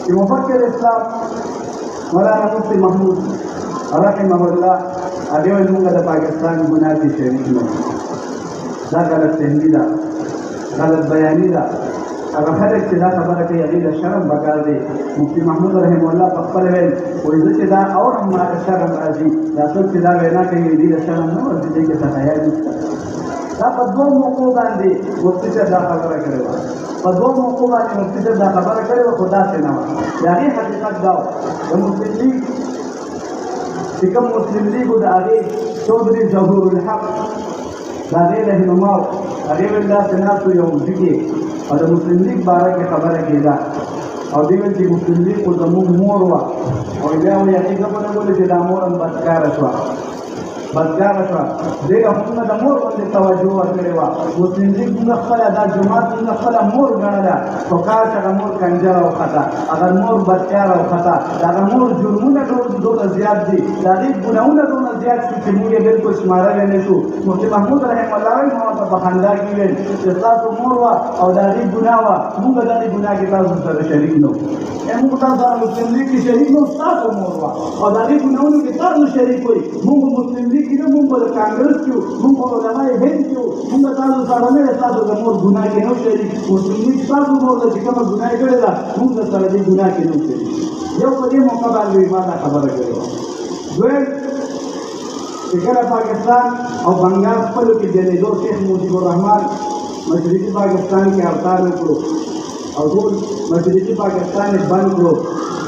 چې مفکر اسلام مولانا مفتی محمود رحمه الله هغه ویل موږ د پاکستان ګناه کې شریک نه دا غلط فهمي ده غلط بیاني ده هغه خلک چې دا خبره کوي هغې له شرم پکار دی مفتی محمود رحمه الله په خپل ویل وایي زه چې دا اورم ماته شرم راځي دا څوک چې دا وینا کوي دې له شرم نه ورځي دې کې څه حیا نشته دا په دوه موقعو باندې مفتی صاحب دا خبره کړې وه په دوه موقعو باندې مفتی صاحب دا خبره کړې وه خو داسې نه وه د هغې حقیقت دا و د مسلم لیګ چې کوم مسلم لیګ و د هغې چودھري ظهور الحق د هغې رهنما و هغې ویل داسې ناستو یو موزیک او د مسلم لیګ باره کې خبره کېده او دوی ویل چې مسلم لیګ خو زموږ مور وه او بیا وایي هغې څه ونه بولې چې دا مور هم بدکاره شوه دې هم د مور باندې توجه ورکړې وه مسلم لیګ موږ خپله دا جومات موږ خپله مور ګڼله خو کار چې هغه مور کنجره وخته هغه مور بدکاره وخته د هغه مور جرمونه ډېر زیات دي د هغې ګناهونه دومره زیات شو چې موږ یې بلکل شمارلی نه شو مفتي محمود رحمه الله وایي ما ورته په خندا کې ویل چې ستاسو مور وه او د هغې ګناه وه موږ د هغې ګناه کې تاسو سره شریک نه وو موږ تاسو سره مسلم لیګ کې شریک نه وو ستاسو مور وه او د هغې ګناهونو کې تاسو شریک وئ موږ مسلم لیګ کې نه موږ د کانګرس کې وو موږ علمای هند کې وو موږ تاسو سره نه ستاسو د مور ګناه کې نه وو شریک مسلم لیګ ستاسو مور ده چې کومه ګناه یې کړې ده موږ سره دې ګناه کې نه وو شریک یو په دې موقع باندې ما دا خبره کړې وه دویم چې کله پاکستان او بنګال خپلو کې جنېدو شیخ مجیب الرحمان مشرقي پاکستان کې هړتال وکړو او ټول مشرقي پاکستان یې بند کړو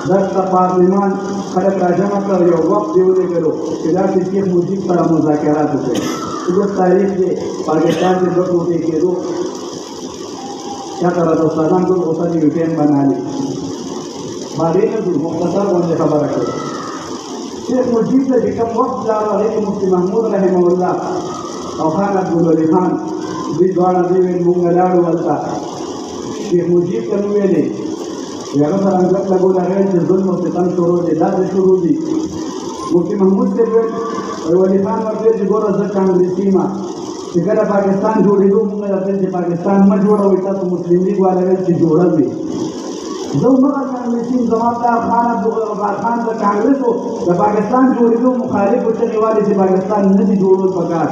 دلته پارلمان خلک راجمع کړل یو وخت یې ولېږلو چې داسې شیخ مجیب سره مذاکرات وکړي اوس تاریخ کې پاکستان کې دوه ټوټې کېدو چاته راته استادان ټول غوسه دي یو ټایم بنالي باندې نه ټول مختصر غونډې خبره کړې شیخ مجیب ته چې کوم وخت لاړو هغې کې مفتي محمود رحمه الله او خان عبدالولي خان دوی دواړه دوی ویل مونږ لاړو هلته شیخ مجیب ته مو ویلې چې هغه سره انګلک لګول هغه ویل چې ظلم او ستم شروع دی داسې شروع دي مفتي محمود صاحب ویل ولي خان ورته ویل چې ګوره زه کانګرسي یم چې کله پاکستان جوړېدو مونږ راته چې پاکستان مه جوړوئ تاسو مسلم لیګ والا ویل چې جوړوئ زه همغه کانګرسي یم زما پلار خان عبدالغفار خان د کانګرس و د پاکستان جوړېدو مخالف و چغې والې چې پاکستان نه دي جوړول پکار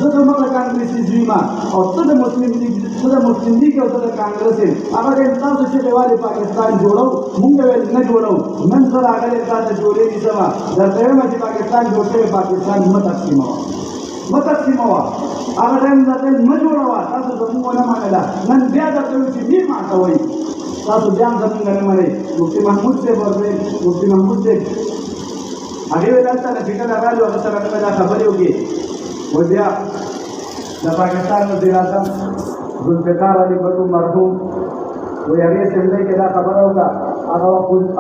زه د همغه کانګرسي زوی یم او ته د مسلم لیګ او ته د کانګرس یم هغه ټایم تاسو چغې والې پاکستان جوړو مونږ ویل نه جوړو نن زه راغلی تا ته جوړې نیسمه درته وایم چې پاکستان جوړ شوی پاکستان مه تقسیموه هغه ټایم درته مه جوړوه تاسو زموږ ونه منله نن بیا درته وایو چې مې ماتوئ تاسو بیا هم زمونږ نه منئ مفتي محمود صاحب ورته مفتي محمود صاحب هغې ویل هلته نه چې کله رالو هغه سره مې دا خبرې وکړې وایي بیا د پاکستان وزیر اعظم ذوالفقار علي بټو مرحوم وایي هغې اسمبلۍ کې دا خبره وکړه هغه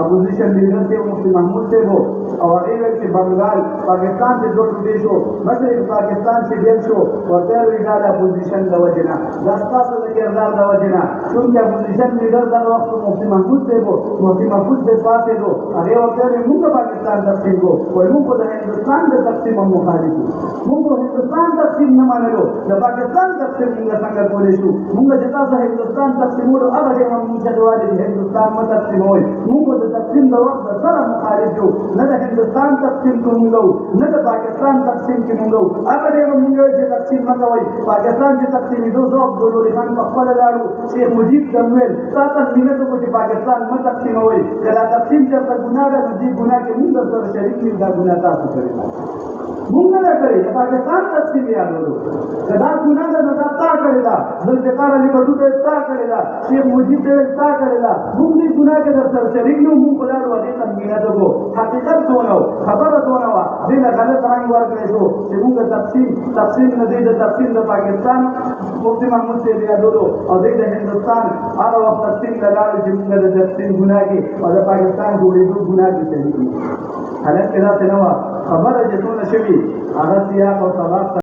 اپوزیشن لیډر دی مفتي محمود صاحب و او هغې ویل چې بنګال پاکستان چې دوه ټوټې شو مشرق پاکستان چې ډېر شو ورته یې ویل دا د اپوزیشن د وجې نه دا ستاسو د کردار د وجې نه چونکې اپوزیشن لیډر دغه وخت مفتي محمود صاحب و مفتي محمود صاحب پاڅېدو هغې ورته ویل موږ پاکستان تقسیم کړو وایي موږ خو د هندوستان د تقسیم هم مخالف وو موږ خو هندوستان تقسیم نه منلو د پاکستان تقسیم موږ څنګه کولی شو موږ چې تاسو هندوستان تقسیمولو هغه ټایم هم موږ چغېوالې چې هندوستان مه تقسیموئ موږ د تقسیم د وخت د سره مخالف شو نه د هندوستان تقسیم کې مونږ وو نه د پاکستان تقسیم کې مونږ وو هغه ټایم هم مونږ ویل چې تقسیم مه کوئ پاکستان چې تقسیمېدو زه عبدالولي خان په خپله لاړو شیخ مجیب ته مې ویل تا ته مینت وکړو چې پاکستان مه تقسیموئ که دا تقسیم چېرته ګناه ده نو دې ګناه کې مونږ درسره شریک یو دا ګناه تاسو کړې ده مونږ نه ده کړې د پاکستان تقسیم یې یادولو که دا ګناه ده نو دا تا کړې ده ذوالفقار علي بټو ته تا کړې ده شیخ مجیب ته یې تا کړې ده مونږ دې ګناه کې درسره شریک نه وو مونږ خو لاړو هغې ته مینت وکړو حقیقت دونه و خبره دونه وه دې له غلط رنګ ورکړی شو چې مونږ تقسیم نه دی د تقسیم د پاکستان مفتي محمود صاحب یادولو او دی د هندوستان هغه وخت تقسیم ته لاړو چې مونږ د تقسیم ګناه کې او د پاکستان جوړېدو ګناه کې شریک یو حالت کې داسې نه وه خبره چې څونه شوي هغه سیاق او سباق